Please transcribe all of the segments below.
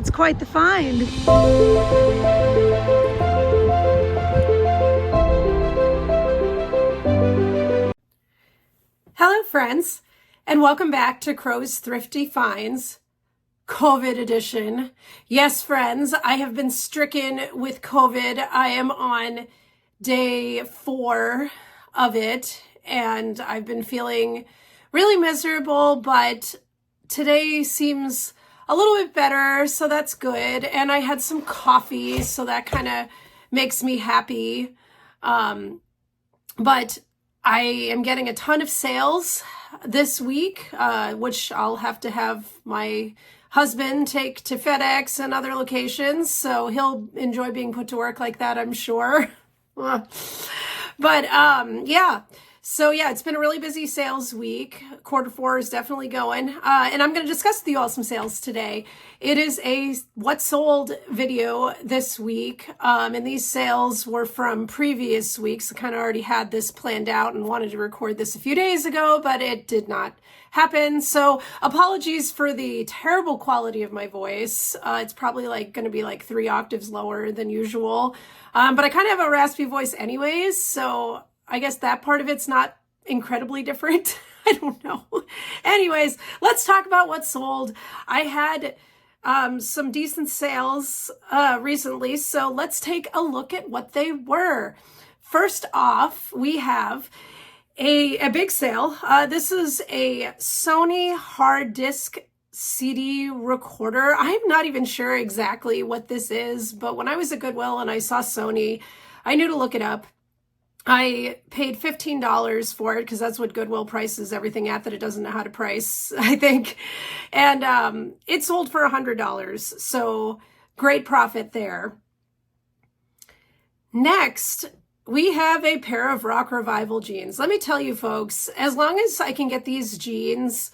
It's quite the find. Hello friends, and welcome back to Crow's Thrifty Finds, COVID edition. Yes friends, I have been stricken with COVID. I am on day 4 of it, and I've been feeling really miserable, but today seems a little bit better, so that's good. And I had some coffee, so that kind of makes me happy. But I am getting a ton of sales this week, which I'll have to have my husband take to FedEx and other locations, so he'll enjoy being put to work like that, I'm sure. But yeah. So yeah, it's been a really busy sales week. Q4 is definitely going. And I'm going to discuss with you all some sales today. It is a what sold video this week. And these sales were from previous weeks. I kind of already had this planned out and wanted to record this a few days ago, but it did not happen. So apologies for the terrible quality of my voice. It's probably going to be 3 octaves lower than usual. But I kind of have a raspy voice anyways, so I guess that part of it's not incredibly different. I don't know. Anyways, let's talk about what sold. I had some decent sales recently, so let's take a look at what they were. First off, we have a big sale. This is a Sony hard disk CD recorder. I'm not even sure exactly what this is, but when I was at Goodwill and I saw Sony, I knew to look it up. I paid $15 for it because that's what Goodwill prices everything at that it doesn't know how to price, I think. And it sold for $100. So great profit there. Next, we have a pair of Rock Revival jeans. Let me tell you folks, as long as I can get these jeans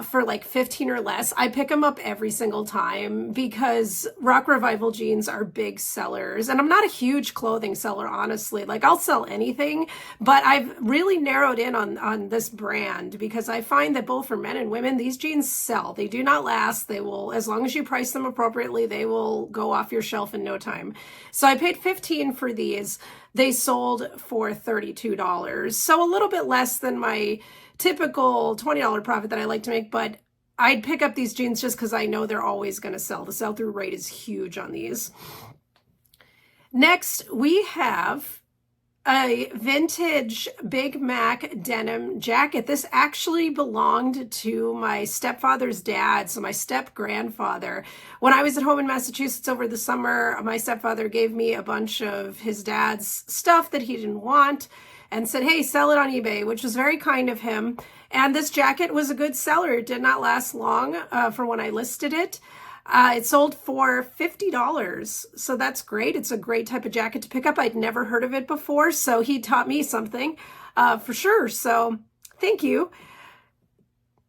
for 15 or less, I pick them up every single time because Rock Revival jeans are big sellers. And I'm not a huge clothing seller, honestly. I'll sell anything, but I've really narrowed in on this brand because I find that both for men and women, these jeans sell. They do not last. They will, as long as you price them appropriately, they will go off your shelf in no time. So I paid $15 for these. They sold for $32. So a little bit less than my typical $20 profit that I like to make, but I'd pick up these jeans just because I know they're always going to sell. The sell-through rate is huge on these. Next, we have a vintage Big Mac denim jacket. This actually belonged to my stepfather's dad, so my step-grandfather. When I was at home in Massachusetts over the summer, my stepfather gave me a bunch of his dad's stuff that he didn't want and said, hey, sell it on eBay, which was very kind of him. And this jacket was a good seller. It did not last long for when I listed it. It sold for $50. So that's great. It's a great type of jacket to pick up. I'd never heard of it before, so he taught me something for sure. So thank you.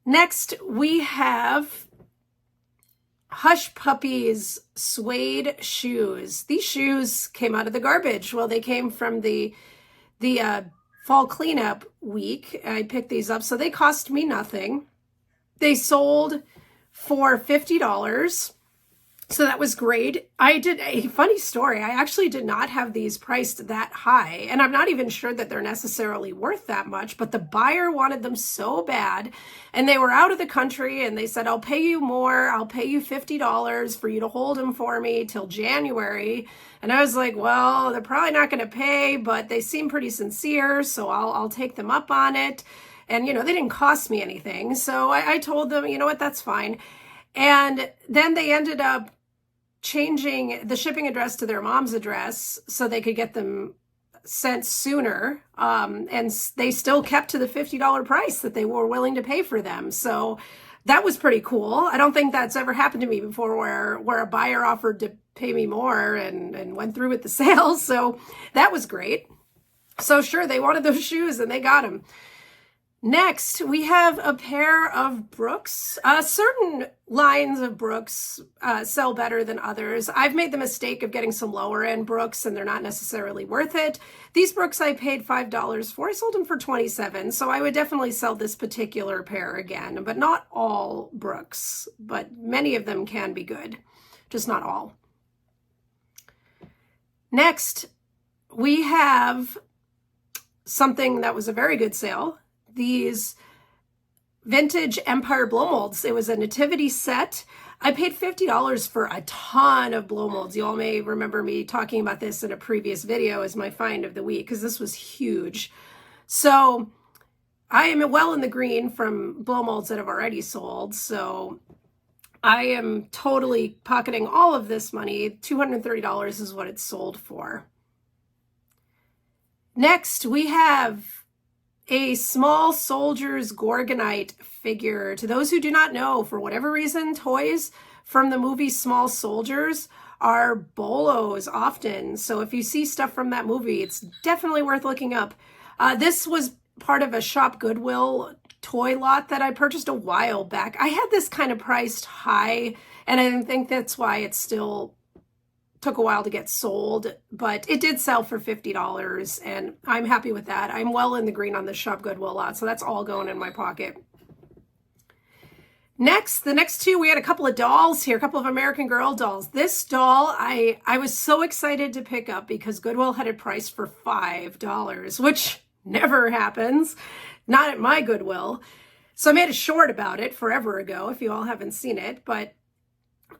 Next, we have Hush Puppies suede shoes. These shoes came out of the garbage. Well, they came from the fall cleanup week. I picked these up, so they cost me nothing. They sold for $50. So that was great. I did a funny story. I actually did not have these priced that high, and I'm not even sure that they're necessarily worth that much, but the buyer wanted them so bad, and they were out of the country, and they said, I'll pay you more. I'll pay you $50 for you to hold them for me till January. And I was like, well, they're probably not going to pay, but they seem pretty sincere, so I'll take them up on it. And, they didn't cost me anything. So I told them, you know what, that's fine. And then they ended up changing the shipping address to their mom's address so they could get them sent sooner. And they still kept to the $50 price that they were willing to pay for them. So that was pretty cool. I don't think that's ever happened to me before where a buyer offered to pay me more and went through with the sale. So that was great. So sure, they wanted those shoes and they got them. Next, we have a pair of Brooks. Certain lines of Brooks sell better than others. I've made the mistake of getting some lower end Brooks and they're not necessarily worth it. These Brooks I paid $5 for. I sold them for $27. So I would definitely sell this particular pair again, but not all Brooks, but many of them can be good. just not all. Next, we have something that was a very good sale. These vintage Empire blow molds. It was a nativity set. I paid $50 for a ton of blow molds. You all may remember me talking about this in a previous video as my find of the week, because this was huge. So I am well in the green from blow molds that have already sold. So I am totally pocketing all of this money. $230 is what it's sold for. Next, we have a small soldier's Gorgonite figure. To those who do not know, for whatever reason, toys from the movie Small Soldiers are bolos often. So if you see stuff from that movie, it's definitely worth looking up. This was part of a Shop Goodwill toy lot that I purchased a while back. I had this kind of priced high, and I think that's why it still took a while to get sold, but it did sell for $50, and I'm happy with that. I'm well in the green on the Shop Goodwill lot, so that's all going in my pocket. Next, the next two, we had a couple of dolls here, a couple of American Girl dolls. This doll, I was so excited to pick up because Goodwill had it priced for $5, which never happens, not at my Goodwill. So I made a short about it forever ago, if you all haven't seen it, but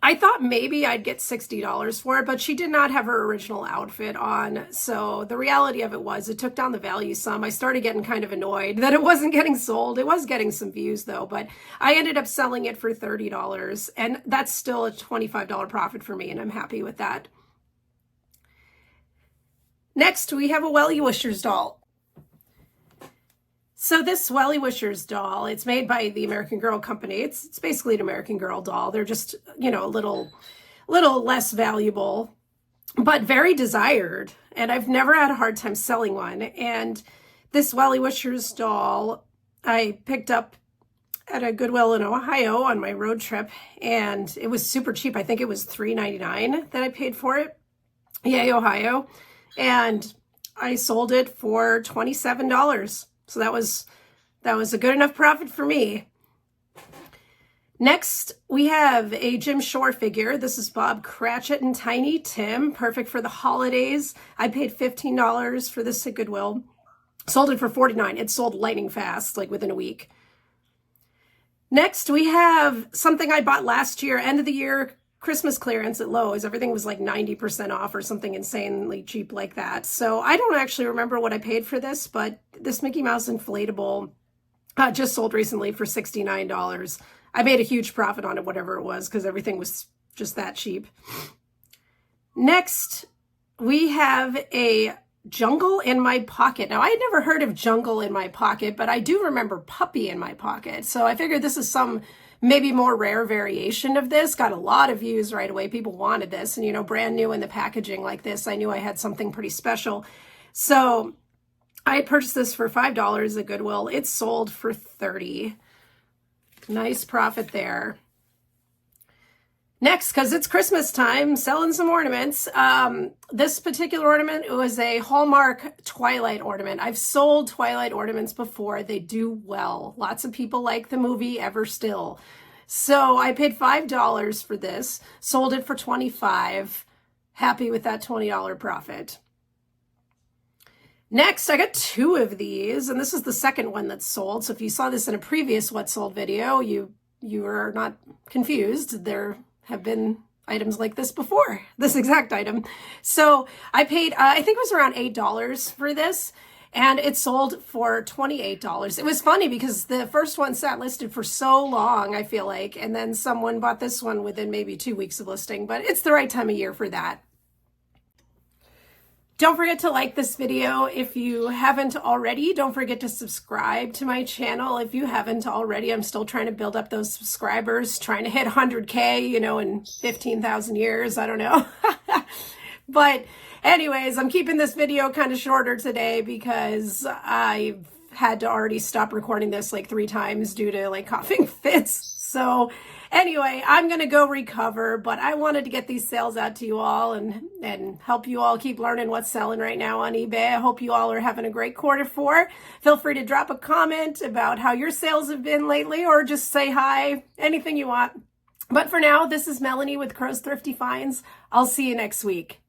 I thought maybe I'd get $60 for it, but she did not have her original outfit on. So the reality of it was it took down the value some. I started getting kind of annoyed that it wasn't getting sold. It was getting some views though, but I ended up selling it for $30, and that's still a $25 profit for me, and I'm happy with that. Next, we have a Welly Wishers doll. So this Welly Wishers doll, it's made by the American Girl company. It's basically an American Girl doll. They're just, you know, a little less valuable, but very desired. And I've never had a hard time selling one. And this Welly Wishers doll, I picked up at a Goodwill in Ohio on my road trip, and it was super cheap. I think it was $3.99 that I paid for it. Yay, Ohio. And I sold it for $27. So that was a good enough profit for me. Next, we have a Jim Shore figure. This is Bob Cratchit and Tiny Tim, perfect for the holidays. I paid $15 for this at Goodwill. Sold it for $49. It sold lightning fast, like within a week. Next, we have something I bought last year, end of the year Christmas clearance at Lowe's. Everything was like 90% off or something insanely cheap like that. So I don't actually remember what I paid for this, but this Mickey Mouse inflatable just sold recently for $69. I made a huge profit on it, whatever it was, because everything was just that cheap. Next, we have a Jungle in My Pocket. Now, I had never heard of Jungle in My Pocket, but I do remember Puppy in My Pocket. So I figured this is some maybe more rare variation of this. Got a lot of views right away. People wanted this, and, you know, brand new in the packaging like this, I knew I had something pretty special. So I purchased this for $5 at Goodwill. It sold for $30. Nice profit there. Next, because it's Christmas time, selling some ornaments. This particular ornament was a Hallmark Twilight ornament. I've sold Twilight ornaments before. They do well. Lots of people like the movie Ever Still. So I paid $5 for this, sold it for $25. Happy with that $20 profit. Next, I got two of these, and this is the second one that's sold. So if you saw this in a previous What Sold video, you are not confused. There have been items like this before, this exact item. So I paid, I think it was around $8 for this, and it sold for $28. It was funny because the first one sat listed for so long, I feel like, and then someone bought this one within maybe 2 weeks of listing, but it's the right time of year for that. Don't forget to like this video if you haven't already. Don't forget to subscribe to my channel if you haven't already. I'm still trying to build up those subscribers, trying to hit 100K, you know, in 15,000 years. I don't know. But anyways, I'm keeping this video kind of shorter today because I've had to already stop recording this like 3 times due to like coughing fits. So anyway, I'm going to go recover, but I wanted to get these sales out to you all and help you all keep learning what's selling right now on eBay. I hope you all are having a great Q4. Feel free to drop a comment about how your sales have been lately, or just say hi, anything you want. But for now, this is Melanie with Crow's Thrifty Finds. I'll see you next week.